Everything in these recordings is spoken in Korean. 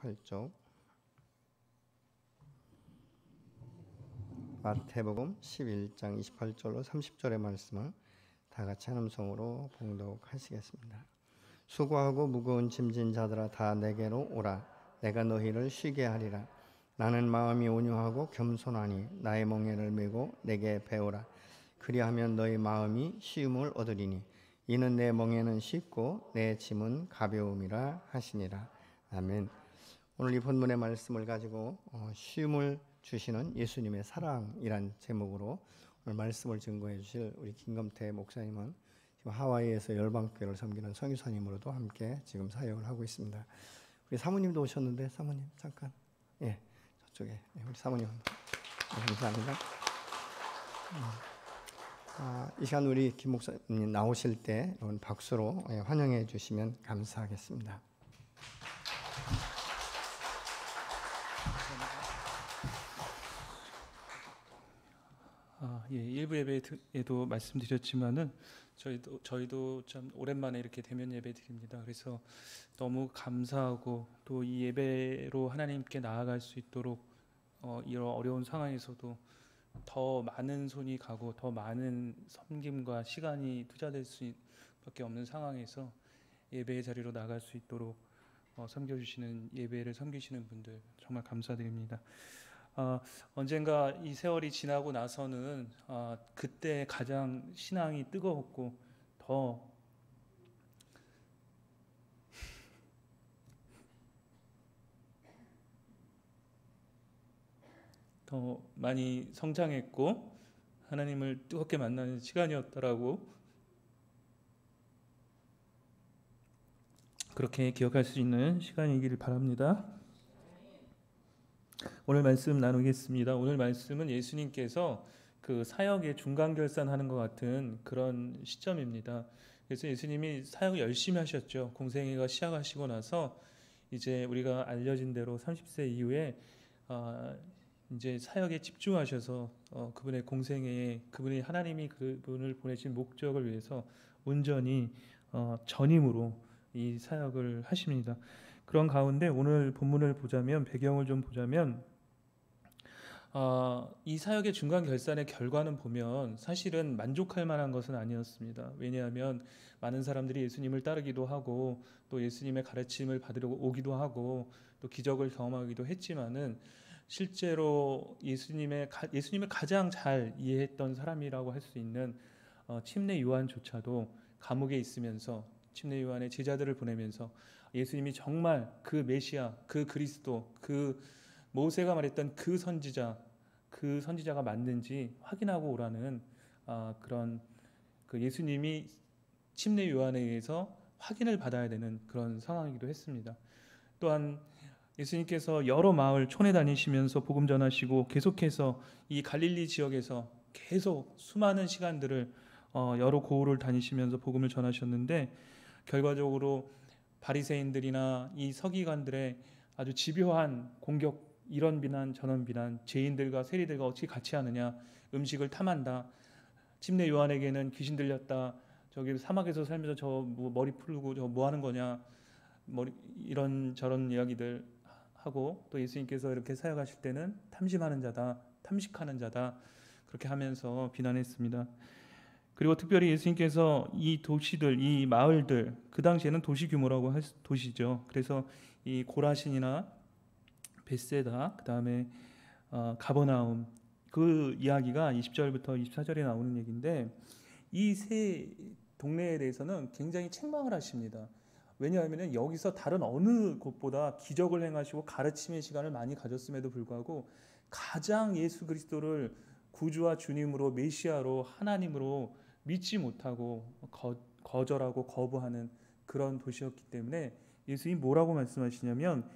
28쪽, 마태복음 11장 28절로 30절의 말씀을 다 같이 한 음성으로 봉독하시겠습니다. 수고하고 무거운 짐진 자들아 다 내게로 오라. 내가 너희를 쉬게 하리라. 나는 마음이 온유하고 겸손하니 나의 멍에를 메고 내게 배우라. 그리하면 너희 마음이 쉬움을 얻으리니 이는 내 멍에는 쉽고 내 짐은 가벼움이라 하시니라. 아멘. 오늘 이 본문의 말씀을 가지고 쉬움을 주시는 예수님의 사랑이란 제목으로 오늘 말씀을 증거해 주실 우리 김검태 목사님은 지금 하와이에서 열방교회를 섬기는 선교사님으로도 함께 지금 사역을 하고 있습니다. 우리 사모님도 오셨는데 사모님 잠깐 저쪽에 우리 사모님 감사합니다. 이 시간 우리 김 목사님 나오실 때 여러분 박수로 환영해 주시면 감사하겠습니다. 일부 예배에도 말씀드렸지만은 저희도 참 오랜만에 이렇게 대면 예배 드립니다. 그래서 너무 감사하고 또 이 예배로 하나님께 나아갈 수 있도록 이런 어려운 상황에서도 더 많은 손이 가고 더 많은 섬김과 시간이 투자될 수밖에 없는 상황에서 예배의 자리로 나갈 수 있도록 섬겨주시는 예배를 섬기시는 분들 정말 감사드립니다. 언젠가 이 세월이 지나고 나서는 그때 가장 신앙이 뜨거웠고 더 많이 성장했고 하나님을 뜨겁게 만나는 시간이었다라고 그렇게 기억할 수 있는 시간이기를 바랍니다. 오늘 말씀 나누겠습니다. 오늘 말씀은 예수님께서 그 사역의 중간결산하는 것 같은 그런 시점입니다. 그래서 예수님이 사역을 열심히 하셨죠. 공생애가 시작하시고 나서 이제 우리가 알려진 대로 30세 이후에 이제 사역에 집중하셔서 그분의 공생애에 그분이 하나님이 그분을 보내신 목적을 위해서 온전히 전임으로 이 사역을 하십니다. 그런 가운데 오늘 본문을 보자면 배경을 좀 보자면 이 사역의 중간 결산의 결과는 보면 사실은 만족할 만한 것은 아니었습니다. 왜냐하면 많은 사람들이 예수님을 따르기도 하고 또 예수님의 가르침을 받으려고 오기도 하고 또 기적을 경험하기도 했지만은 실제로 예수님을 가장 잘 이해했던 사람이라고 할 수 있는 침례 요한조차도 감옥에 있으면서 침례 요한의 제자들을 보내면서 예수님이 정말 그 메시아, 그 그리스도, 그 모세가 말했던 그 선지자가 맞는지 확인하고 오라는 그런 그 예수님이 침례 요한에 의해서 확인을 받아야 되는 그런 상황이기도 했습니다. 또한 예수님께서 여러 마을 촌에 다니시면서 복음 전하시고 계속해서 이 갈릴리 지역에서 계속 수많은 시간들을 여러 고을을 다니시면서 복음을 전하셨는데 결과적으로 바리새인들이나 이 서기관들의 아주 집요한 공격, 이런 비난 저런 비난, 죄인들과 세리들과 어떻게 같이 하느냐, 음식을 탐한다, 침례 요한에게는 귀신 들렸다, 저기 사막에서 살면서 저 머리 풀고 저 뭐 하는 거냐, 이런 저런 이야기들 하고 또 예수님께서 이렇게 사역하실 때는 탐심하는 자다, 탐식하는 자다 그렇게 하면서 비난했습니다. 그리고 특별히 예수님께서 이 도시들, 이 마을들, 그 당시에는 도시 규모라고 할 도시죠. 그래서 이 고라신이나 벳세다, 그 다음에 가버나움, 그 이야기가 20절부터 24절에 나오는 얘기인데 이 세 동네에 대해서는 굉장히 책망을 하십니다. 왜냐하면 여기서 다른 어느 곳보다 기적을 행하시고 가르침의 시간을 많이 가졌음에도 불구하고 가장 예수 그리스도를 구주와 주님으로 메시아로 하나님으로 믿지 못하고 거절하고 거부하는 그런 도시였기 때문에 예수님이 뭐라고 말씀하시냐면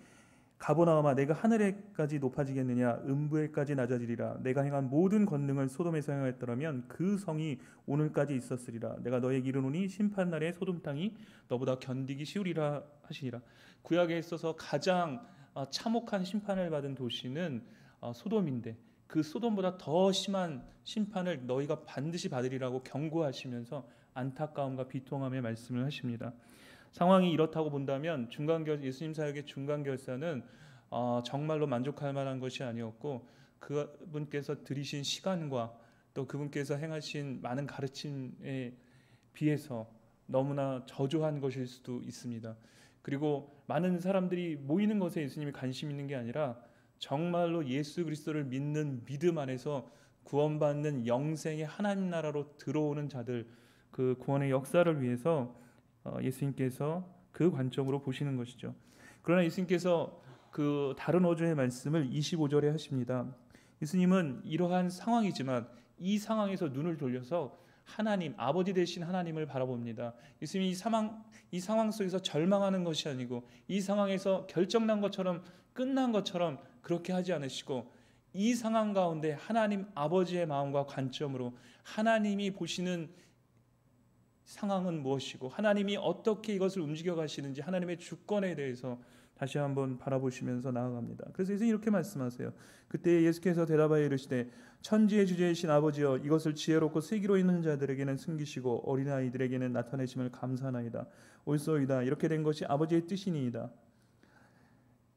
가버나움아 내가 하늘에까지 높아지겠느냐 음부에까지 낮아지리라. 내가 행한 모든 권능을 소돔에서 행하였더라면 그 성이 오늘까지 있었으리라. 내가 너에게 이르노니 심판날에 소돔 땅이 너보다 견디기 쉬우리라 하시니라. 구약에 있어서 가장 참혹한 심판을 받은 도시는 소돔인데 그 소돔보다 더 심한 심판을 너희가 반드시 받으리라고 경고하시면서 안타까움과 비통함의 말씀을 하십니다. 상황이 이렇다고 본다면 예수님 사역의 중간 결사는 정말로 만족할 만한 것이 아니었고 그분께서 들이신 시간과 또 그분께서 행하신 많은 가르침에 비해서 너무나 저조한 것일 수도 있습니다. 그리고 많은 사람들이 모이는 것에 예수님이 관심 있는 게 아니라 정말로 예수 그리스도를 믿는 믿음 안에서 구원받는 영생의 하나님 나라로 들어오는 자들, 그 구원의 역사를 위해서 예수님께서 그 관점으로 보시는 것이죠. 그러나 예수님께서 그 다른 어조의 말씀을 25절에 하십니다. 예수님은 이러한 상황이지만 이 상황에서 눈을 돌려서 하나님, 아버지 되신 하나님을 바라봅니다. 예수님이 이 상황 속에서 절망하는 것이 아니고 이 상황에서 결정난 것처럼 끝난 것처럼 그렇게 하지 않으시고 이 상황 가운데 하나님 아버지의 마음과 관점으로 하나님이 보시는 상황은 무엇이고 하나님이 어떻게 이것을 움직여 가시는지 하나님의 주권에 대해서 다시 한번 바라보시면서 나아갑니다. 그래서 예수님이 이렇게 말씀하세요. 그때 예수께서 대답하여 이르시되 천지의 주제이신 아버지여 이것을 지혜롭고 슬기로 있는 자들에게는 숨기시고 어린아이들에게는 나타내심을 감사하나이다. 옳소이다. 이렇게 된 것이 아버지의 뜻이니이다.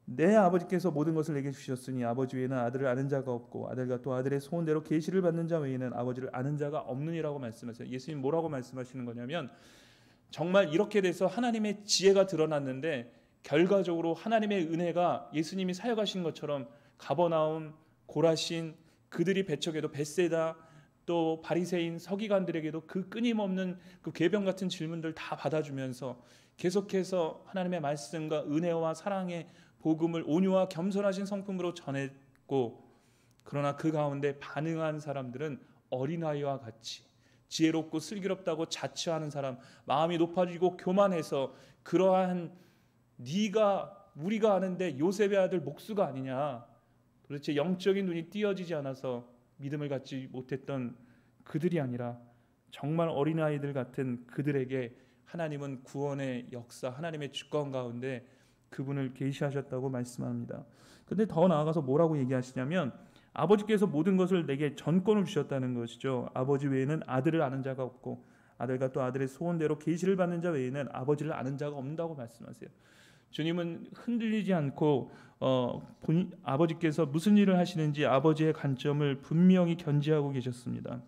내 아버지께서 모든 것을 내게 주셨으니 아버지 외에는 아들을 아는 자가 없고 아들과 또 아들의 소원대로 계시를 받는 자 외에는 아버지를 아는 자가 없느니라고 말씀하세요. 예수님 뭐라고 말씀하시는 거냐면 정말 이렇게 돼서 하나님의 지혜가 드러났는데 결과적으로 하나님의 은혜가 예수님이 사역하신 것처럼 가버나움, 고라신, 그들이 배척해도 벳세다, 또 바리새인, 서기관들에게도 그 끊임없는 그 궤병 같은 질문들 다 받아주면서 계속해서 하나님의 말씀과 은혜와 사랑의 복음을 온유와 겸손하신 성품으로 전했고, 그러나 그 가운데 반응한 사람들은 어린아이와 같이 지혜롭고 슬기롭다고 자처하는 사람, 마음이 높아지고 교만해서 그러한 우리가 아는데 요셉의 아들 목수가 아니냐, 도대체 영적인 눈이 띄어지지 않아서 믿음을 갖지 못했던 그들이 아니라 정말 어린아이들 같은 그들에게 하나님은 구원의 역사, 하나님의 주권 가운데 그분을 계시하셨다고 말씀합니다. 근데 더 나아가서 뭐라고 얘기하시냐면 아버지께서 모든 것을 내게 전권을 주셨다는 것이죠. 아버지 외에는 아들을 아는 자가 없고 아들과 또 아들의 소원대로 계시를 받는 자 외에는 아버지를 아는 자가 없다고 말씀하세요. 주님은 흔들리지 않고 아버지께서 무슨 일을 하시는지 아버지의 관점을 분명히 견지하고 계셨습니다.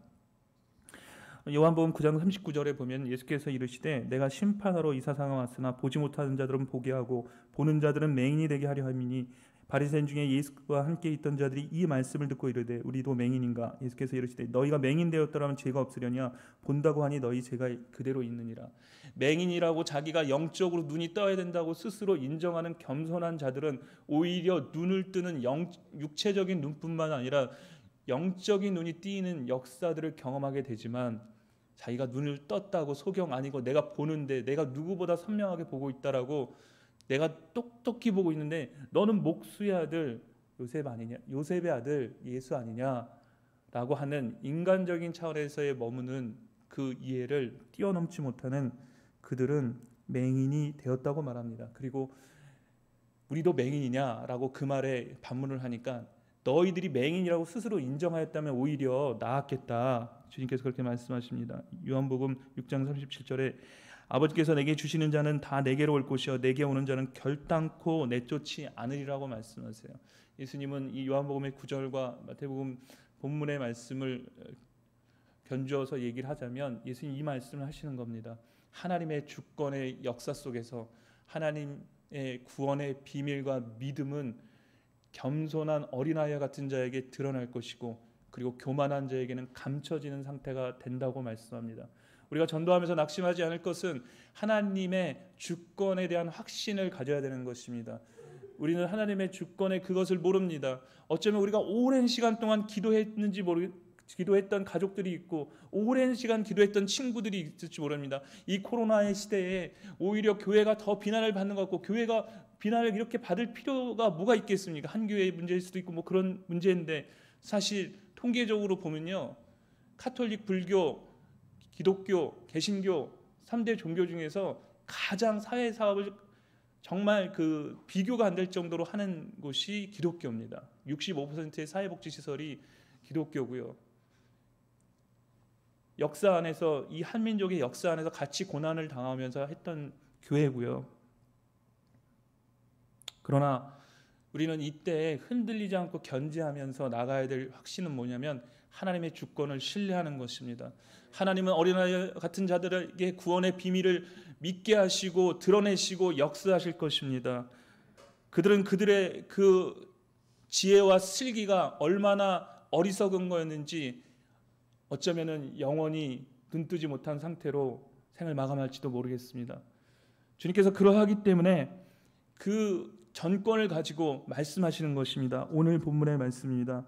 요한복음 9장 39절에 보면 예수께서 이르시되 내가 심판하러 이 세상에 왔으나 보지 못하는 자들은 보게 하고 보는 자들은 맹인이 되게 하려 함이니 바리새인 중에 예수와 함께 있던 자들이 이 말씀을 듣고 이르되 우리도 맹인인가? 예수께서 이르시되 너희가 맹인 되었더라면 죄가 없으려냐? 본다고 하니 너희 죄가 그대로 있느니라. 맹인이라고 자기가 영적으로 눈이 떠야 된다고 스스로 인정하는 겸손한 자들은 오히려 눈을 뜨는 육체적인 눈뿐만 아니라 영적인 눈이 띄는 역사들을 경험하게 되지만 자기가 눈을 떴다고 소경 아니고 내가 보는데 내가 누구보다 선명하게 보고 있다라고 내가 똑똑히 보고 있는데 너는 목수의 아들 요셉 아니냐, 요셉의 아들 예수 아니냐라고 하는 인간적인 차원에서의 머무는 그 이해를 뛰어넘지 못하는 그들은 맹인이 되었다고 말합니다. 그리고 우리도 맹인이냐라고 그 말에 반문을 하니까 너희들이 맹인이라고 스스로 인정하였다면 오히려 나았겠다. 주님께서 그렇게 말씀하십니다. 요한복음 6장 37절에 아버지께서 내게 주시는 자는 다 내게로 올 것이요 내게 오는 자는 결단코 내쫓지 않으리라고 말씀하세요. 예수님은 이 요한복음의 9절과 마태복음 본문의 말씀을 견주어서 얘기를 하자면 예수님 이 말씀을 하시는 겁니다. 하나님의 주권의 역사 속에서 하나님의 구원의 비밀과 믿음은 겸손한 어린아이 같은 자에게 드러날 것이고 그리고 교만한 자에게는 감춰지는 상태가 된다고 말씀합니다. 우리가 전도하면서 낙심하지 않을 것은 하나님의 주권에 대한 확신을 가져야 되는 것입니다. 우리는 하나님의 주권에 그것을 모릅니다. 어쩌면 우리가 오랜 시간 동안 기도했던 가족들이 있고 오랜 시간 기도했던 친구들이 있을지 모릅니다. 이 코로나의 시대에 오히려 교회가 더 비난을 받는 것 같고 교회가 비난을 이렇게 받을 필요가 뭐가 있겠습니까? 한 교회의 문제일 수도 있고 뭐 그런 문제인데 사실 통계적으로 보면요. 카톨릭, 불교, 기독교, 개신교 3대 종교 중에서 가장 사회 사업을 정말 그 비교가 안 될 정도로 하는 곳이 기독교입니다. 65%의 사회복지 시설이 기독교고요. 역사 안에서 이 한민족의 역사 안에서 같이 고난을 당하면서 했던 교회고요. 그러나 우리는 이때 흔들리지 않고 견지하면서 나가야 될 확신은 뭐냐면 하나님의 주권을 신뢰하는 것입니다. 하나님은 어린아이 같은 자들에게 구원의 비밀을 믿게 하시고 드러내시고 역사하실 것입니다. 그들은 그들의 그 지혜와 슬기가 얼마나 어리석은 거였는지 어쩌면은 영원히 눈뜨지 못한 상태로 생을 마감할지도 모르겠습니다. 주님께서 그러하기 때문에 그 전권을 가지고 말씀하시는 것입니다. 오늘 본문의 말씀입니다.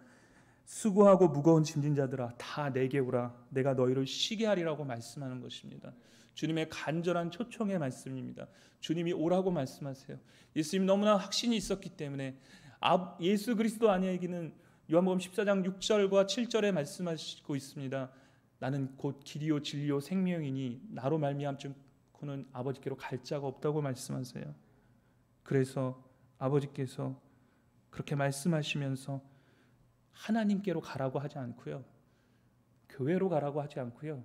수고하고 무거운 짐진 자들아 다 내게 오라 내가 너희를 쉬게 하리라고 말씀하는 것입니다. 주님의 간절한 초청의 말씀입니다. 주님이 오라고 말씀하세요. 예수님 너무나 확신이 있었기 때문에 예수 그리스도 아니에게는 요한복음 14장 6절과 7절에 말씀하시고 있습니다. 나는 곧 길이요 진리요 생명이니 나로 말미암고는 아버지께로 갈 자가 없다고 말씀하세요. 그래서 아버지께서 그렇게 말씀하시면서 하나님께로 가라고 하지 않고요. 교회로 가라고 하지 않고요.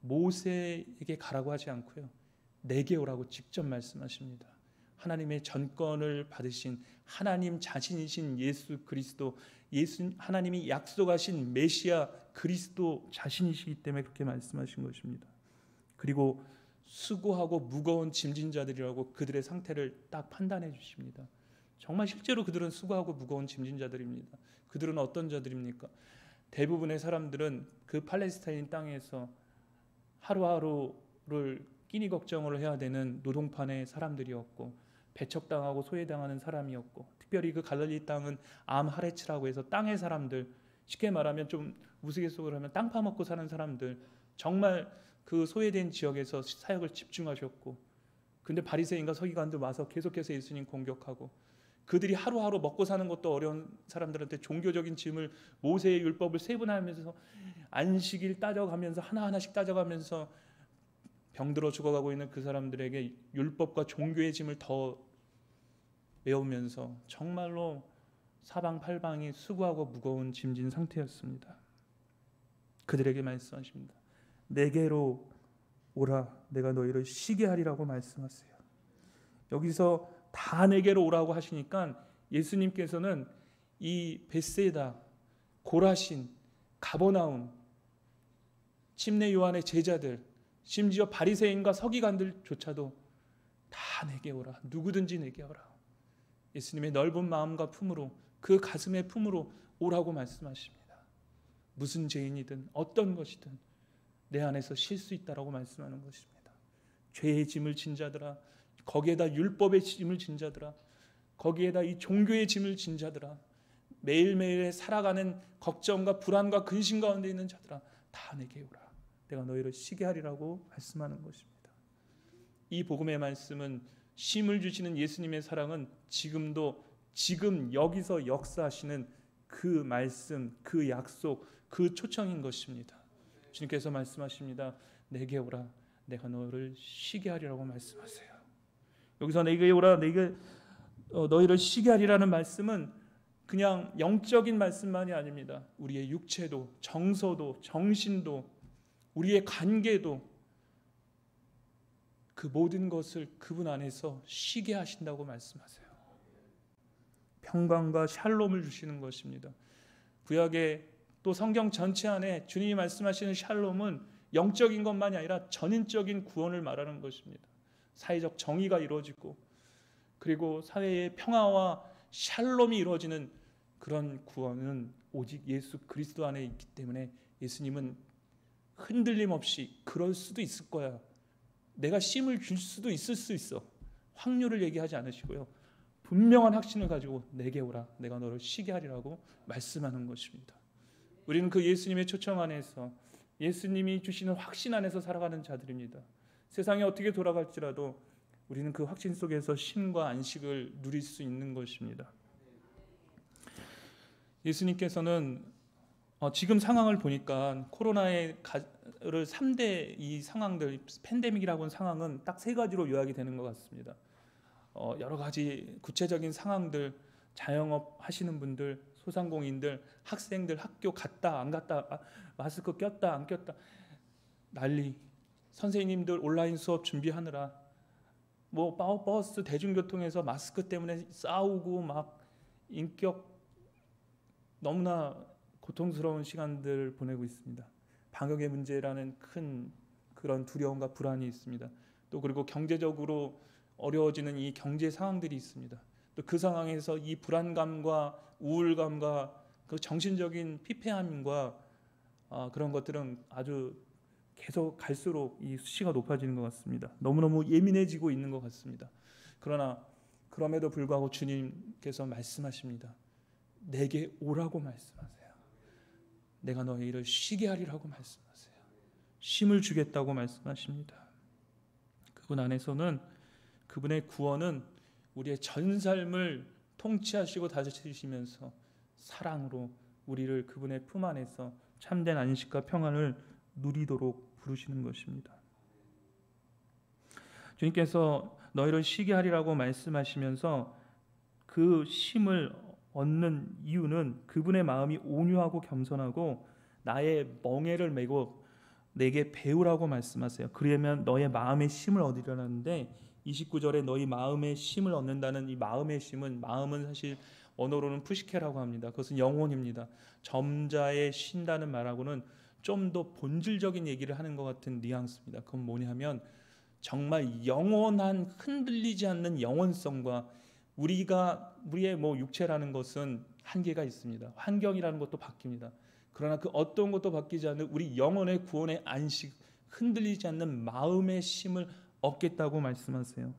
모세에게 가라고 하지 않고요. 내게 오라고 직접 말씀하십니다. 하나님의 전권을 받으신 하나님 자신이신 예수 그리스도, 하나님이 약속하신 메시아 그리스도 자신이시기 때문에 그렇게 말씀하신 것입니다. 그리고 수고하고 무거운 짐진 자들이라고 그들의 상태를 딱 판단해 주십니다. 정말 실제로 그들은 수고하고 무거운 짐진 자들입니다. 그들은 어떤 자들입니까? 대부분의 사람들은 그 팔레스타인 땅에서 하루하루를 끼니 걱정을 해야 되는 노동판의 사람들이었고 배척당하고 소외당하는 사람이었고 특별히 그 갈릴리 땅은 암하레츠라고 해서 땅의 사람들, 쉽게 말하면 좀 우스갯소리로 하면 땅 파먹고 사는 사람들, 정말 그 소외된 지역에서 사역을 집중하셨고 근데 바리새인과 서기관들 와서 계속해서 예수님 공격하고 그들이 하루하루 먹고 사는 것도 어려운 사람들한테 종교적인 짐을 모세의 율법을 세분화하면서 안식일 따져가면서 하나하나씩 따져가면서 병들어 죽어가고 있는 그 사람들에게 율법과 종교의 짐을 더 외우면서 정말로 사방팔방이 수고하고 무거운 짐진 상태였습니다. 그들에게 말씀하십니다. 내게로 오라 내가 너희를 쉬게 하리라고 말씀하세요. 여기서 다 내게로 오라고 하시니까 예수님께서는 이 벳세다, 고라신, 가버나움, 침례 요한의 제자들, 심지어 바리새인과 서기관들조차도 다 내게 오라, 누구든지 내게 오라. 예수님의 넓은 마음과 품으로, 그 가슴의 품으로 오라고 말씀하십니다. 무슨 죄인이든 어떤 것이든 내 안에서 쉴 수 있다라고 말씀하는 것입니다. 죄의 짐을 진 자들아, 거기에다 율법의 짐을 진 자들아, 거기에다 이 종교의 짐을 진 자들아, 매일매일 살아가는 걱정과 불안과 근심 가운데 있는 자들아, 다 내게 오라. 내가 너희를 쉬게 하리라고 말씀하는 것입니다. 이 복음의 말씀은, 쉼을 주시는 예수님의 사랑은 지금 여기서 역사하시는 그 말씀, 그 약속, 그 초청인 것입니다. 주님께서 말씀하십니다. 내게 오라, 내가 너를 쉬게 하리라고 말씀하세요. 여기서 내게 오라, 너희를 쉬게 하리라는 말씀은 그냥 영적인 말씀만이 아닙니다. 우리의 육체도, 정서도, 정신도, 우리의 관계도, 그 모든 것을 그분 안에서 쉬게 하신다고 말씀하세요. 평강과 샬롬을 주시는 것입니다. 구약의 또 성경 전체 안에 주님이 말씀하시는 샬롬은 영적인 것만이 아니라 전인적인 구원을 말하는 것입니다. 사회적 정의가 이루어지고 그리고 사회의 평화와 샬롬이 이루어지는 그런 구원은 오직 예수 그리스도 안에 있기 때문에 예수님은 흔들림 없이 그럴 수도 있을 거야, 내가 쉼을 줄 수도 있을 수 있어, 확률을 얘기하지 않으시고요, 분명한 확신을 가지고 내게 오라, 내가 너를 쉬게 하리라고 말씀하는 것입니다. 우리는 그 예수님의 초청 안에서, 예수님이 주시는 확신 안에서 살아가는 자들입니다. 세상이 어떻게 돌아갈지라도 우리는 그 확신 속에서 쉼과 안식을 누릴 수 있는 것입니다. 예수님께서는 지금 상황을 보니까 코로나의 3대 이 상황들, 팬데믹이라고 하는 상황은 딱 3가지로 요약이 되는 것 같습니다. 여러 가지 구체적인 상황들, 자영업 하시는 분들, 소상공인들, 학생들 학교 갔다 안 갔다, 마스크 꼈다 안 꼈다 난리, 선생님들 온라인 수업 준비하느라 뭐 버스 대중교통에서 마스크 때문에 싸우고 막 인격 너무나 고통스러운 시간들을 보내고 있습니다. 방역의 문제라는 큰 그런 두려움과 불안이 있습니다. 또 그리고 경제적으로 어려워지는 이 경제 상황들이 있습니다. 또 그 상황에서 이 불안감과 우울감과 그 정신적인 피폐함과 그런 것들은 아주 계속 갈수록 이 수치가 높아지는 것 같습니다. 너무너무 예민해지고 있는 것 같습니다. 그러나 그럼에도 불구하고 주님께서 말씀하십니다. 내게 오라고 말씀하세요. 내가 너의 일을 쉬게 하리라고 말씀하세요. 쉼을 주겠다고 말씀하십니다. 그분 안에서는 그분의 구원은 우리의 전 삶을 통치하시고 다스리시면서 사랑으로 우리를 그분의 품 안에서 참된 안식과 평안을 누리도록 부르시는 것입니다. 주님께서 너희를 쉬게 하리라고 말씀하시면서 그 쉼을 얻는 이유는 그분의 마음이 온유하고 겸손하고 나의 멍에를 메고 내게 배우라고 말씀하세요. 그러면 너의 마음의 쉼을 얻으려는데 29절에 너희 마음의 쉼을 얻는다는 이 마음의 쉼은 마음은 사실 언어로는 푸시케라고 합니다. 그것은 영혼입니다. 점자에 쉰다는 말하고는 좀 더 본질적인 얘기를 하는 것 같은 뉘앙스입니다. 그건 뭐냐면 정말 영원한 흔들리지 않는 영원성과 우리의 육체라는 것은 한계가 있습니다. 환경이라는 것도 바뀝니다. 그러나 그 어떤 것도 바뀌지 않는 우리 영혼의 구원의 안식, 흔들리지 않는 마음의 쉼을 얻겠다고 말씀하세요.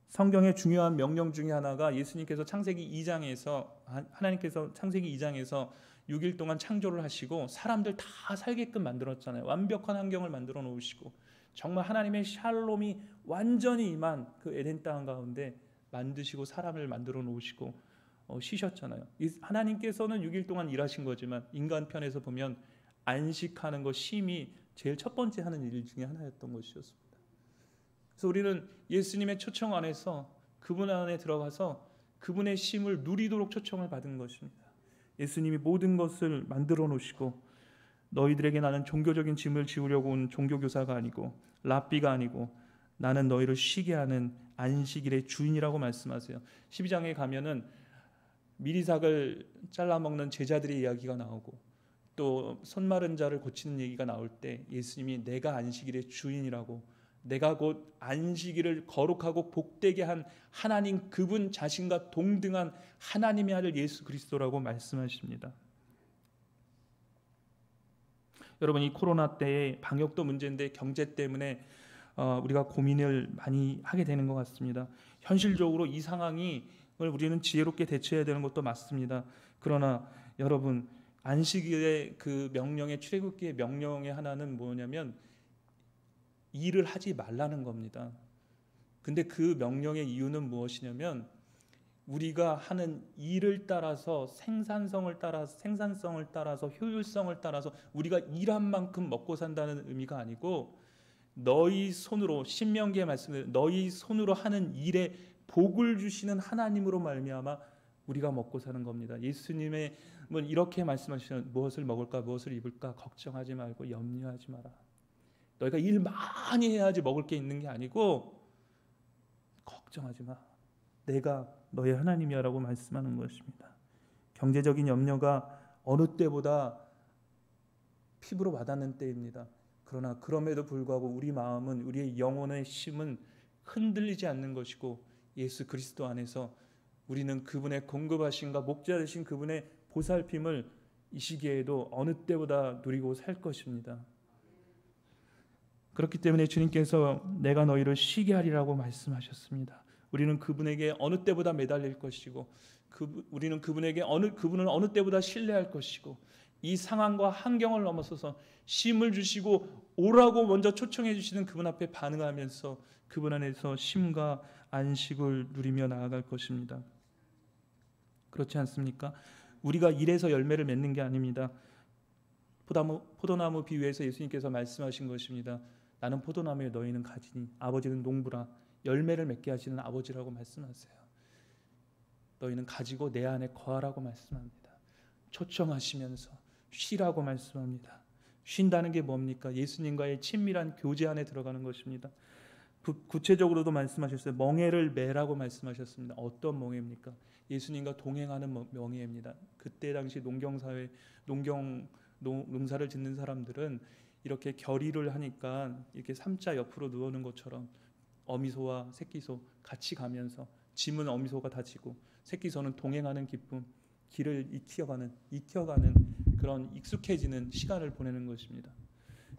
성경의 중요한 명령 중에 하나가 예수님께서 하나님께서 창세기 2장에서 6일 동안 창조를 하시고 사람들 다 살게끔 만들었잖아요. 완벽한 환경을 만들어 놓으시고 정말 하나님의 샬롬이 완전히 임한 그 에덴 땅 가운데 만드시고 사람을 만들어 놓으시고 쉬셨잖아요. 하나님께서는 6일 동안 일하신 거지만 인간 편에서 보면 안식하는 것, 쉼이 제일 첫 번째 하는 일 중에 하나였던 것이었습니다. 그래서 우리는 예수님의 초청 안에서 그분 안에 들어가서 그분의 쉼을 누리도록 초청을 받은 것입니다. 예수님이 모든 것을 만들어 놓으시고 너희들에게 나는 종교적인 짐을 지우려고 온 종교교사가 아니고 랍비가 아니고 나는 너희를 쉬게 하는 안식일의 주인이라고 말씀하세요. 12장에 가면은 미리삭을 잘라먹는 제자들의 이야기가 나오고 또 손마른 자를 고치는 얘기가 나올 때 예수님이 내가 안식일의 주인이라고, 내가 곧 안식일을 거룩하고 복되게 한 하나님 그분 자신과 동등한 하나님의 아들 예수 그리스도라고 말씀하십니다. 여러분, 이 코로나 때에 방역도 문제인데 경제 때문에 우리가 고민을 많이 하게 되는 것 같습니다. 현실적으로 이 상황을 우리는 지혜롭게 대처해야 되는 것도 맞습니다. 그러나 여러분, 안식일의 그 명령의 출애굽기의 명령의 하나는 뭐냐면 일을 하지 말라는 겁니다. 근데 그 명령의 이유는 무엇이냐면 우리가 하는 일을 따라서 생산성을 따라서 효율성을 따라서 우리가 일한 만큼 먹고 산다는 의미가 아니고 너희 손으로, 신명기에 말씀드린 너희 손으로 하는 일에 복을 주시는 하나님으로 말미암아 우리가 먹고 사는 겁니다. 예수님은 이렇게 말씀하시는 무엇을 먹을까 무엇을 입을까 걱정하지 말고 염려하지 마라. 너희가 일 많이 해야지 먹을 게 있는 게 아니고 걱정하지 마. 내가 너의 하나님이야라고 말씀하는 것입니다. 경제적인 염려가 어느 때보다 피부로 와닿는 때입니다. 그러나 그럼에도 불구하고 우리 마음은, 우리의 영혼의 쉼은 흔들리지 않는 것이고 예수 그리스도 안에서 우리는 그분의 공급하심과 목자 되신 그분의 보살핌을 이 시기에도 어느 때보다 누리고 살 것입니다. 그렇기 때문에 주님께서 내가 너희를 쉬게 하리라고 말씀하셨습니다. 우리는 그분에게 어느 때보다 매달릴 것이고 우리는 그분을 어느 때보다 신뢰할 것이고 이 상황과 환경을 넘어서서 쉼을 주시고 오라고 먼저 초청해 주시는 그분 앞에 반응하면서 그분 안에서 쉼과 안식을 누리며 나아갈 것입니다. 그렇지 않습니까? 우리가 일해서 열매를 맺는 게 아닙니다. 포도나무 비유에서 예수님께서 말씀하신 것입니다. 나는 포도나무에 너희는 가지니 아버지는 농부라 열매를 맺게 하시는 아버지라고 말씀하세요. 너희는 가지고 내 안에 거하라고 말씀합니다. 초청하시면서 쉬라고 말씀합니다. 쉰다는 게 뭡니까? 예수님과의 친밀한 교제 안에 들어가는 것입니다. 구체적으로도 말씀하셨어요. 멍에를 매라고 말씀하셨습니다. 어떤 멍에입니까? 예수님과 동행하는 멍에입니다. 그때 당시 농경사회, 농사를 짓는 사람들은 이렇게 결의를 하니까 이렇게 삼자 옆으로 누우는 것처럼 어미소와 새끼소 같이 가면서 짐은 어미소가 다 지고 새끼소는 동행하는 기쁨, 길을 익혀가는 그런 익숙해지는 시간을 보내는 것입니다.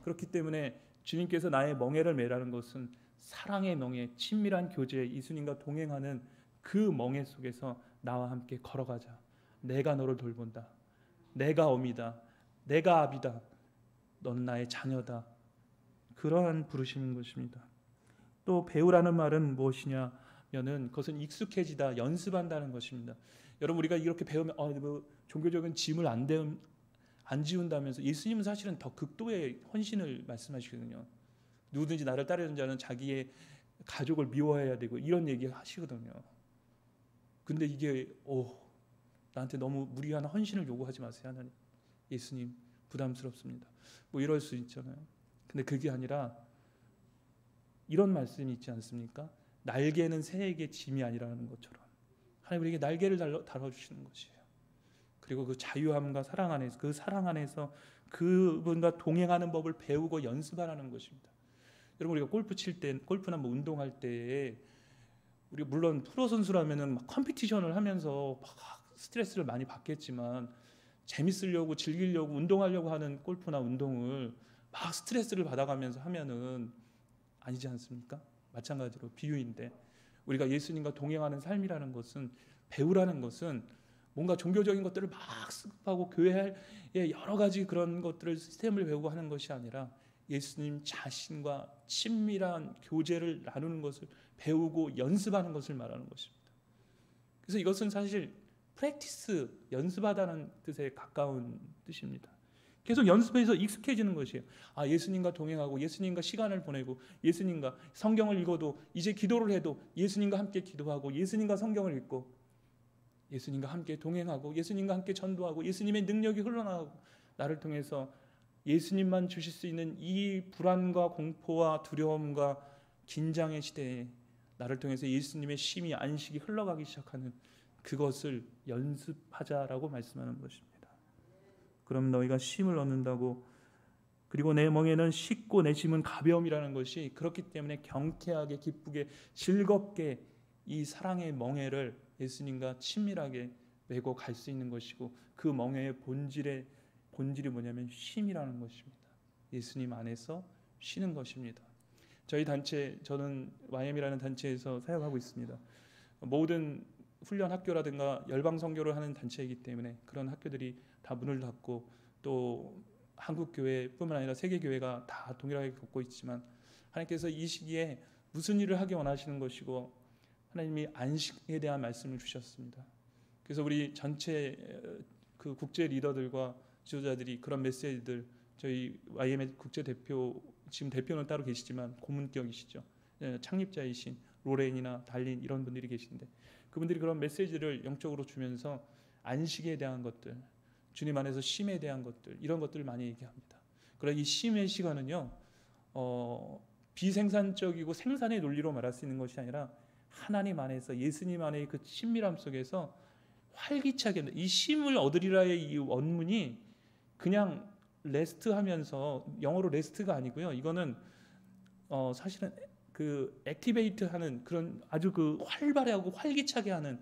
그렇기 때문에 주님께서 나의 멍에를 매라는 것은 사랑의 멍에, 친밀한 교제, 예수님과 동행하는 그 멍에 속에서 나와 함께 걸어가자. 내가 너를 돌본다. 내가 어미다. 내가 아비다. 넌 나의 자녀다. 그러한 부르시는 것입니다. 또 배우라는 말은 무엇이냐면은 그것은 익숙해지다, 연습한다는 것입니다. 여러분 우리가 이렇게 배우면 종교적인 짐을 안 지운다면서 예수님은 사실은 더 극도의 헌신을 말씀하시거든요. 누구든지 나를 따르는 자는 자기의 가족을 미워해야 되고 이런 얘기 하시거든요. 근데 이게 나한테 너무 무리한 헌신을 요구하지 마세요 하나님. 예수님 부담스럽습니다. 뭐 이럴 수 있잖아요. 근데 그게 아니라 이런 말씀이 있지 않습니까? 날개는 새에게 짐이 아니라는 것처럼 하나님 우리에게 날개를 달아주시는 것이에요. 그리고 그 자유함과 사랑 안에서 그 사랑 안에서 그분과 동행하는 법을 배우고 연습하라는 것입니다. 여러분 우리가 골프 칠 때, 골프나 뭐 운동할 때 우리가 물론 프로 선수라면은 막 컴피티션을 하면서 막 스트레스를 많이 받겠지만 재밌으려고 즐기려고 운동하려고 하는 골프나 운동을 막 스트레스를 받아가면서 하면은 아니지 않습니까? 마찬가지로 비유인데 우리가 예수님과 동행하는 삶이라는 것은 배우라는 것은 뭔가 종교적인 것들을 막 습하고 교회의 여러 가지 그런 것들을 시스템을 배우고 하는 것이 아니라 예수님 자신과 친밀한 교제를 나누는 것을 배우고 연습하는 것을 말하는 것입니다. 그래서 이것은 사실 프랙티스, 연습하다는 뜻에 가까운 뜻입니다. 계속 연습해서 익숙해지는 것이에요. 예수님과 동행하고 예수님과 시간을 보내고 예수님과 성경을 읽어도 이제 기도를 해도 예수님과 함께 기도하고 예수님과 성경을 읽고 예수님과 함께 동행하고 예수님과 함께 전도하고 예수님의 능력이 흘러나가고 나를 통해서 예수님만 주실 수 있는 이 불안과 공포와 두려움과 긴장의 시대에 나를 통해서 예수님의 쉼이 안식이 흘러가기 시작하는 그것을 연습하자라고 말씀하는 것입니다. 그럼 너희가 쉼을 얻는다고 그리고 내 멍에는 쉽고 내 짐은 가벼움이라는 것이 그렇기 때문에 경쾌하게 기쁘게 즐겁게 이 사랑의 멍에를 예수님과 친밀하게 메고 갈 수 있는 것이고 그 멍에의 본질이 뭐냐면 쉼이라는 것입니다. 예수님 안에서 쉬는 것입니다. 저희 단체 저는 YM이라는 단체에서 사역하고 있습니다. 모든 훈련 학교라든가 열방 선교를 하는 단체이기 때문에 그런 학교들이 다 문을 닫고 또 한국 교회뿐만 아니라 세계 교회가 다 동일하게 겪고 있지만 하나님께서 이 시기에 무슨 일을 하기 원하시는 것이고 하나님이 안식에 대한 말씀을 주셨습니다. 그래서 우리 전체 그 국제 리더들과 지도자들이 그런 메시지들 저희 YM의 국제 대표 지금 대표는 따로 계시지만 고문격이시죠. 창립자이신 로렌이나 달린 이런 분들이 계신데 그분들이 그런 메시지를 영적으로 주면서 안식에 대한 것들, 주님 안에서 쉼에 대한 것들 이런 것들을 많이 얘기합니다. 그러나 이 쉼의 시간은요 비생산적이고 생산의 논리로 말할 수 있는 것이 아니라 하나님 안에서 예수님 안의 그 친밀함 속에서 활기차게 이 쉼을 얻으리라의 이 원문이 그냥 레스트하면서 영어로 레스트가 아니고요. 이거는 사실은 그 액티베이트하는 그런 아주 그 활발하고 활기차게 하는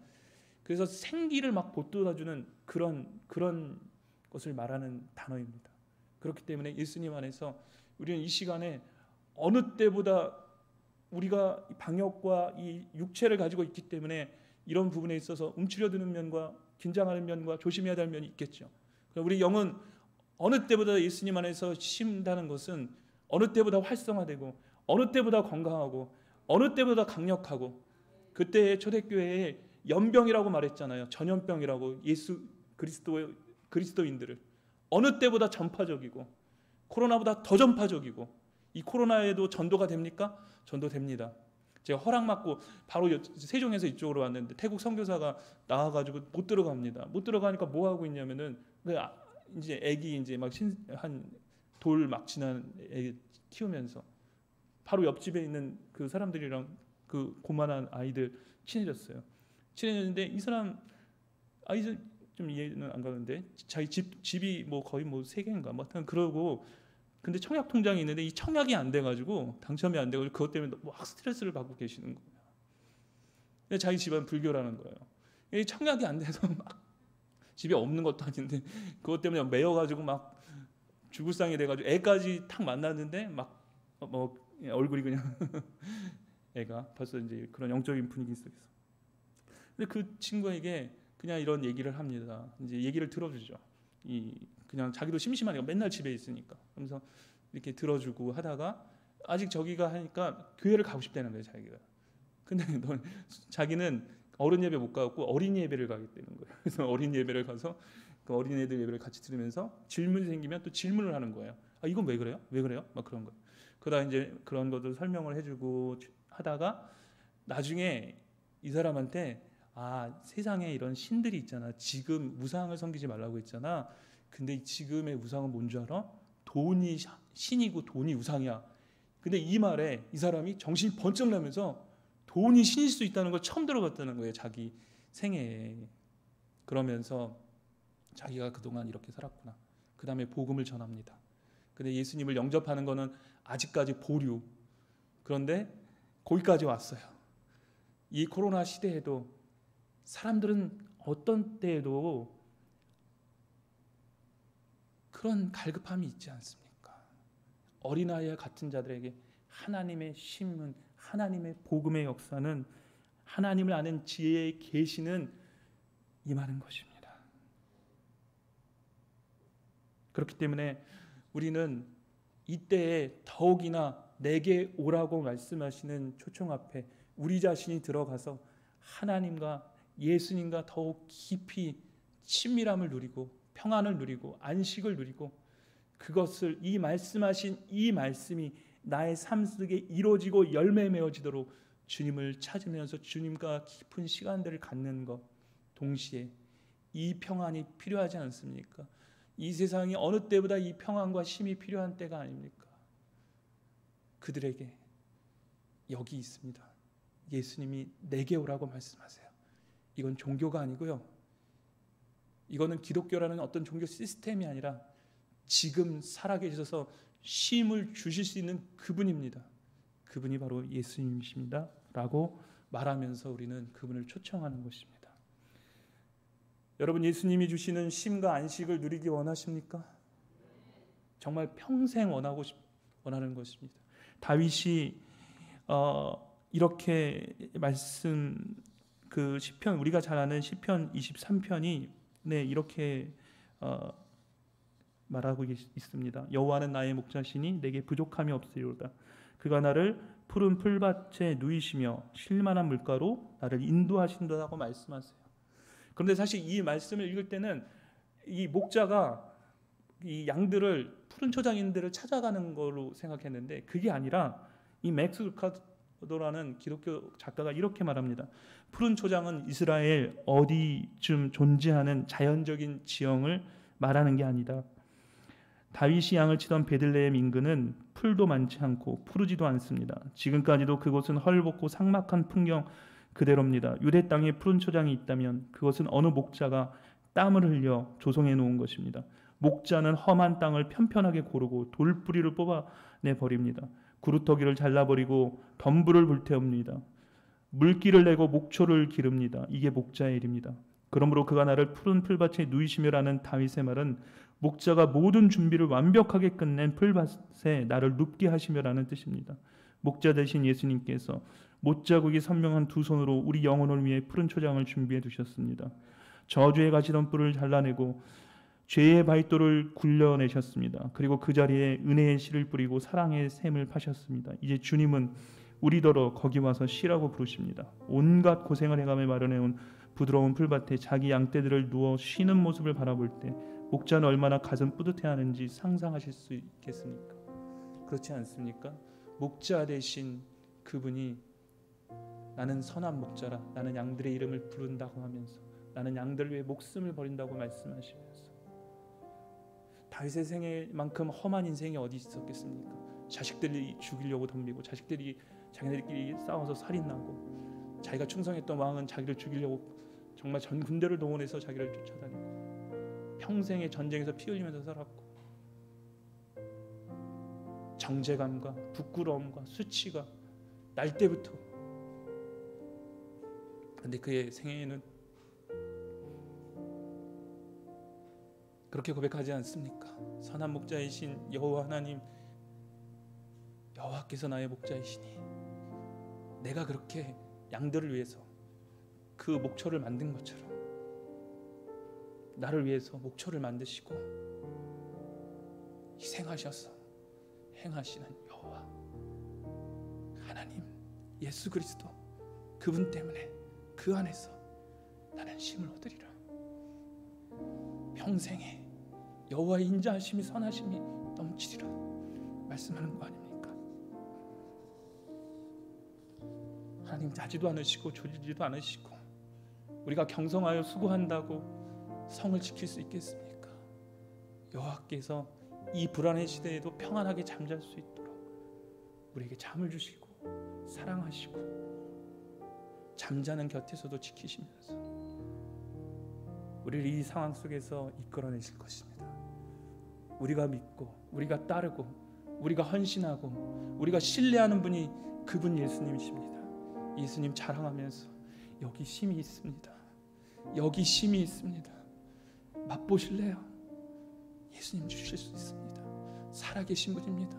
그래서 생기를 막 돋돋아주는 그런 것을 말하는 단어입니다. 그렇기 때문에 예수님 안에서 우리는 이 시간에 어느 때보다 우리가 방역과 이 육체를 가지고 있기 때문에 이런 부분에 있어서 움츠려드는 면과 긴장하는 면과 조심해야 될 면이 있겠죠. 우리 영은 어느 때보다 예수님 안에서 쉰다는 것은 어느 때보다 활성화되고 어느 때보다 건강하고 어느 때보다 강력하고 그때 초대교회에 연병이라고 말했잖아요. 전염병이라고 예수 그리스도인들을 어느 때보다 전파적이고 코로나보다 더 전파적이고 이 코로나에도 전도가 됩니까? 전도됩니다. 제가 허락 받고 바로 세종에서 이쪽으로 왔는데 태국 선교사가 나와가지고 못 들어갑니다. 못 들어가니까 뭐 하고 있냐면은 이제 애기 이제 막 한 돌 막 지난 애기 키우면서 바로 옆집에 있는 그 사람들이랑 그 고만한 아이들 친해졌어요. 친해졌는데 이 사람 아이들 좀 이해는 안 가는데 자기 집이 뭐 거의 뭐 3개인가 뭐 하여튼 그러고 근데 청약 통장이 있는데 이 청약이 안 돼가지고 당첨이 안 돼가지고 그것 때문에 막 스트레스를 받고 계시는 거예요. 근데 자기 집안 불교라는 거예요. 이 청약이 안 돼서 막 집에 없는 것도 아닌데 그것 때문에 매여가지고 막 죽을상이 돼가지고 애까지 탁 만났는데 막 뭐 얼굴이 그냥 애가 벌써 이제 그런 영적인 분위기 속에서. 근데 그 친구에게 그냥 이런 얘기를 합니다. 이제 얘기를 들어주죠. 그냥 자기도 심심하니까 맨날 집에 있으니까. 그러면서 이렇게 들어주고 하다가 아직 저기가 하니까 교회를 가고 싶다는 거예요, 자기가. 근데 자기는 어른 예배 못 가고 어린이 예배를 가겠다는 거예요. 그래서 어린이 예배를 가서 그 어린애들 예배를 같이 들으면서 질문이 생기면 또 질문을 하는 거예요. 아, 이건 왜 그래요? 왜 그래요? 막 그런 거예요. 그러다 이제 그런 것들 설명을 해주고 하다가 나중에 이 사람한테 세상에 이런 신들이 있잖아. 지금 우상을 섬기지 말라고 했잖아. 근데 지금의 우상은 뭔 줄 알아? 돈이 신이고 돈이 우상이야. 근데 이 말에 이 사람이 정신이 번쩍 나면서 돈이 신일 수 있다는 걸 처음 들어봤다는 거예요. 자기 생애에. 그러면서 자기가 그동안 이렇게 살았구나. 그 다음에 복음을 전합니다. 근데 예수님을 영접하는 거는 아직까지 보류. 그런데 거기까지 왔어요. 이 코로나 시대에도 사람들은 어떤 때에도 그런 갈급함이 있지 않습니까? 어린아이와 같은 자들에게 하나님의 심은, 하나님의 복음의 역사는 하나님을 아는 지혜의 계시는 임하는 것입니다. 그렇기 때문에 우리는 이때에 더욱이나 내게 오라고 말씀하시는 초청 앞에 우리 자신이 들어가서 하나님과 예수님과 더욱 깊이 친밀함을 누리고 평안을 누리고 안식을 누리고 그것을 이 말씀하신 이 말씀이 나의 삶 속에 이루어지고 열매 맺어지도록 주님을 찾으면서 주님과 깊은 시간들을 갖는 것 동시에 이 평안이 필요하지 않습니까? 이 세상이 어느 때보다 이 평안과 쉼이 필요한 때가 아닙니까? 그들에게 여기 있습니다. 예수님이 내게 오라고 말씀하세요. 이건 종교가 아니고요. 이거는 기독교라는 어떤 종교 시스템이 아니라 지금 살아계셔서 쉼을 주실 수 있는 그분입니다. 그분이 바로 예수님이십니다. 라고 말하면서 우리는 그분을 초청하는 것입니다. 여러분, 예수님이 주시는 쉼과 안식을 누리기 원하십니까? 정말 평생 원하는 것입니다. 다윗이 이렇게 그 시편, 우리가 잘 아는 시편 23편이 이렇게 말하고 있습니다. 여호와는 나의 목자시니 내게 부족함이 없으리로다. 그가 나를 푸른 풀밭에 누이시며 쉴만한 물가로 나를 인도하신다고 말씀하세요. 그런데 사실 이 말씀을 읽을 때는 이 목자가 이 양들을 푸른 초장인들을 찾아가는 걸로 생각했는데 그게 아니라 이 맥스 루카도라는 기독교 작가가 이렇게 말합니다. 푸른 초장은 이스라엘 어디쯤 존재하는 자연적인 지형을 말하는 게 아니다. 다윗이 양을 치던 베들레헴 인근은 풀도 많지 않고 푸르지도 않습니다. 지금까지도 그곳은 헐벗고 삭막한 풍경 그대로입니다. 유대 땅에 푸른 초장이 있다면 그것은 어느 목자가 땀을 흘려 조성해 놓은 것입니다. 목자는 험한 땅을 편편하게 고르고 돌뿌리를 뽑아내 버립니다. 구루터기를 잘라버리고 덤불을 불태웁니다. 물기를 내고 목초를 기릅니다. 이게 목자의 일입니다. 그러므로 그가 나를 푸른 풀밭에 누이시며라는 다윗의 말은 목자가 모든 준비를 완벽하게 끝낸 풀밭에 나를 눕게 하시며라는 뜻입니다. 목자 되신 예수님께서 못자국이 선명한 두 손으로 우리 영혼을 위해 푸른 초장을 준비해 두셨습니다. 저주에 가시던 뿔을 잘라내고 죄의 바윗돌을 굴려내셨습니다. 그리고 그 자리에 은혜의 씨를 뿌리고 사랑의 샘을 파셨습니다. 이제 주님은 우리더러 거기 와서 쉬라고 부르십니다. 온갖 고생을 해가며 마련해온 부드러운 풀밭에 자기 양떼들을 누워 쉬는 모습을 바라볼 때 목자는 얼마나 가슴 뿌듯해하는지 상상하실 수 있겠습니까? 그렇지 않습니까? 목자 되신 그분이 나는 선한 목자라, 나는 양들의 이름을 부른다고 하면서 나는 양들 위해 목숨을 버린다고 말씀하시면서 다윗의 생애만큼 험한 인생이 어디 있었겠습니까? 자식들이 죽이려고 덤비고 자식들이 자기네들끼리 싸워서 살인나고 자기가 충성했던 왕은 자기를 죽이려고 정말 전 군대를 동원해서 자기를 쫓아다니고 평생의 전쟁에서 피 흘리면서 살았고 정죄감과 부끄러움과 수치가 날 때부터. 그런데 그의 생애에는 그렇게 고백하지 않습니까? 선한 목자이신 여호와 하나님, 여호와께서 나의 목자이시니 내가 그렇게 양들을 위해서 그 목초를 만든 것처럼 나를 위해서 목초를 만드시고 희생하셔서 행하시는 여호와 하나님 예수 그리스도, 그분 때문에 그 안에서 나는 쉼을 얻으리라. 평생에 여호와의 인자하심이 선하심이 넘치리라 말씀하는 거 아닙니까? 하나님 자지도 않으시고 조지지도 않으시고 우리가 경성하여 수고한다고 성을 지킬 수 있겠습니까? 여호와께서 이 불안의 시대에도 평안하게 잠잘 수 있도록 우리에게 잠을 주시고 사랑하시고 잠자는 곁에서도 지키시면서 우리를 이 상황 속에서 이끌어내실 것입니다. 우리가 믿고 우리가 따르고 우리가 헌신하고 우리가 신뢰하는 분이 그분 예수님이십니다. 예수님 자랑하면서 여기 쉼이 있습니다. 여기 쉼이 있습니다. 맛보실래요? 예수님 주실 수 있습니다. 살아계신 분입니다.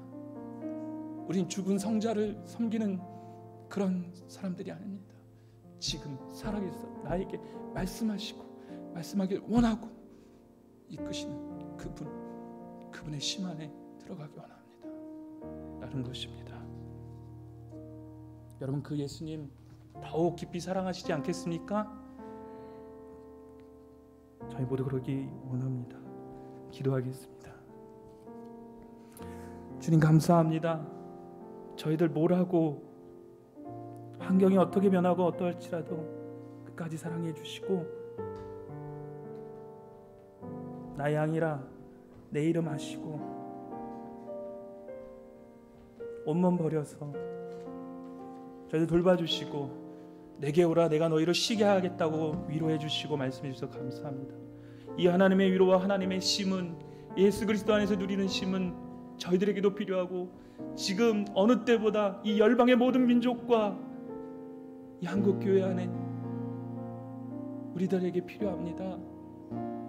우린 죽은 성자를 섬기는 그런 사람들이 아닙니다. 지금 살아계셔 나에게 말씀하길 원하고 이끄시는 그분의 심 안에 들어가기 원합니다. 라는 것입니다. 여러분, 그 예수님 더욱 깊이 사랑하시지 않겠습니까? 저희 모두 그러기 원합니다. 기도하겠습니다. 주님 감사합니다. 저희들 뭐라고 환경이 어떻게 변하고 어떠할지라도 끝까지 사랑해 주시고 나의 양이라 내 이름 아시고 온몸 버려서 저희들 돌봐주시고 내게 오라 내가 너희를 쉬게 하겠다고 위로해 주시고 말씀해 주셔서 감사합니다. 이 하나님의 위로와 하나님의 쉼은, 예수 그리스도 안에서 누리는 쉼은 저희들에게도 필요하고 지금 어느 때보다 이 열방의 모든 민족과 이 한국교회 안에 우리들에게 필요합니다.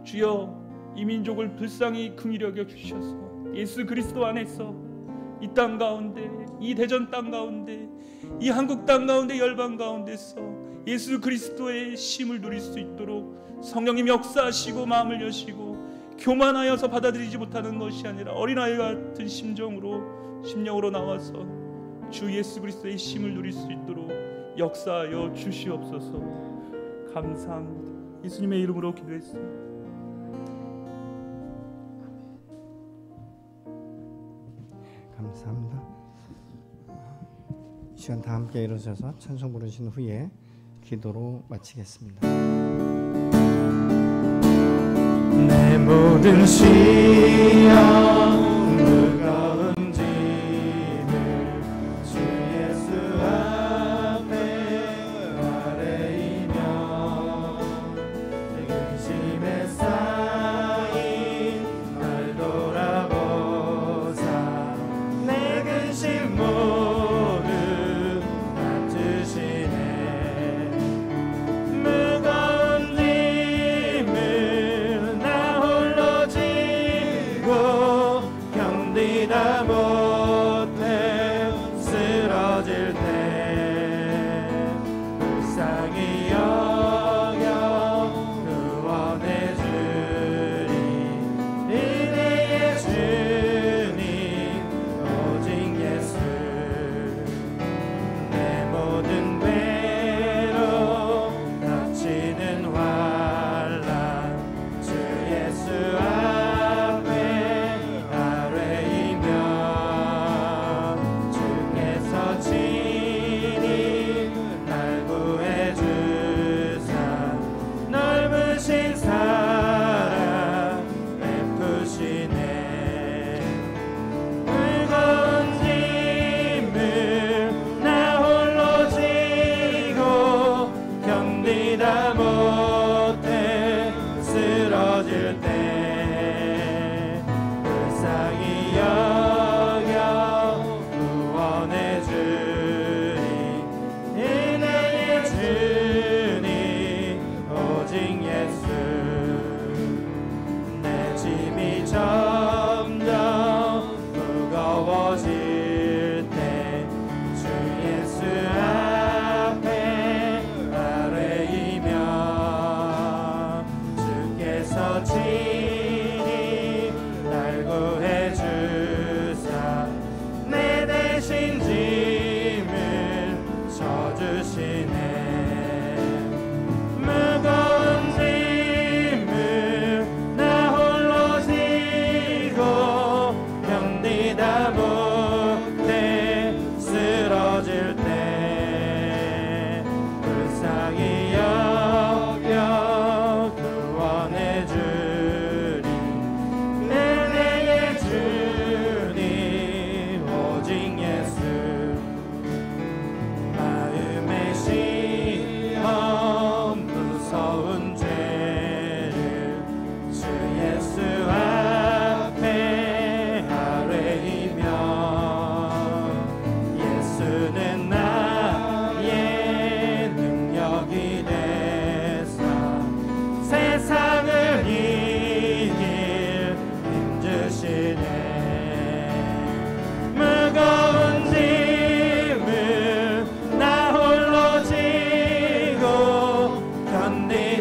주여, 이 민족을 불쌍히 긍휼히 여겨 주셔서 예수 그리스도 안에서 이 땅 가운데, 이 대전 땅 가운데, 이 한국 땅 가운데, 열방 가운데서 예수 그리스도의 쉼을 누릴 수 있도록 성령님 역사하시고 마음을 여시고 교만하여서 받아들이지 못하는 것이 아니라 어린아이 같은 심령으로 나와서 주 예수 그리스도의 쉼을 누릴 수 있도록 역사하여 주시옵소서. 감사합니다. 예수님의 이름으로 기도했습니다. 감사합니다. 이 시간 다 함께 일어서서 찬송 부르신 후에 기도로 마치겠습니다. 내 모든 시험 무거운 짐을 주 예수 앞에 아뢰이며 내 근심에 쌓인 날 돌아보사 내 근심 모두 맡으시네. 무거운 짐을 견디다 못해 쓰러질 때 불쌍히 여겨 구원해 주리 은혜의 주님 오직 예수. 내 모든 괴로움 닥치는 환난 주 예수 앞에 주께서 친히 날 구해주사 넓으신 사랑 베푸시네. 무거운 짐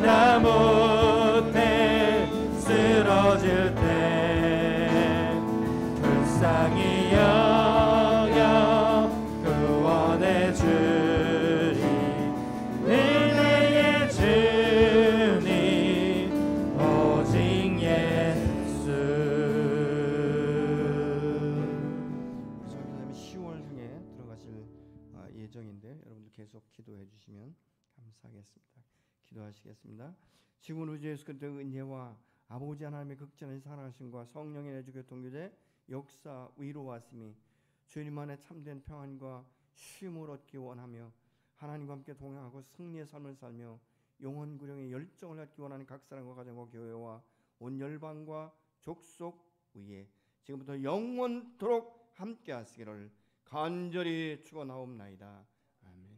나 못해 쓰러질 때 불쌍히 여겨 구원해 주리 은혜의 주님 오직 예수. 선교사님이 10월 중에 들어가실 예정인데 여러분들 계속 기도해 주시면 감사하겠습니다. 기도하시겠습니다. 지금 우리 주 예수 그리스도의 은혜와 아버지 하나님의 극진한 사랑하심과 성령의 내주 교통교제 역사 위로하심이 주님 안에 참된 평안과 쉼을 얻기 원하며 하나님과 함께 동행하고 승리의 삶을 살며 영원 구령의 열정을 갖기 원하는 각 사람과 가정과 교회와 온 열방과 족속 위에 지금부터 영원토록 함께 하시기를 간절히 축원하옵나이다. 아멘.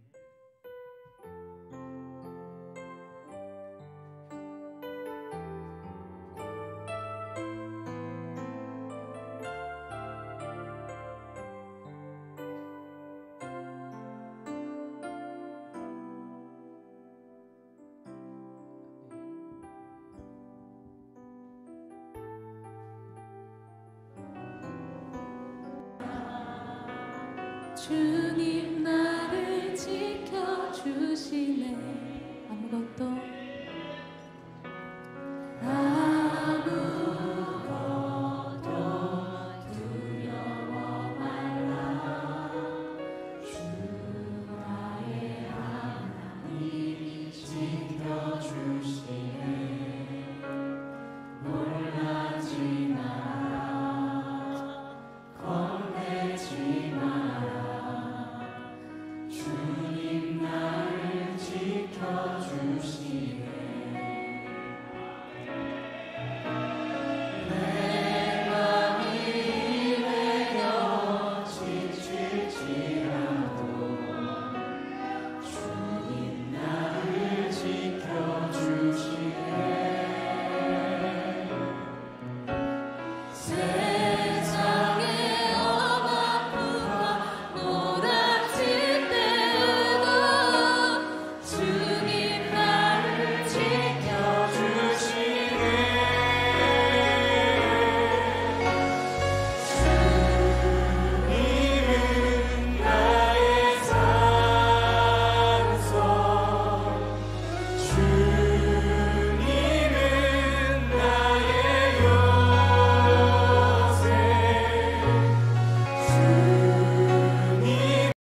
주님 나를 지켜주시네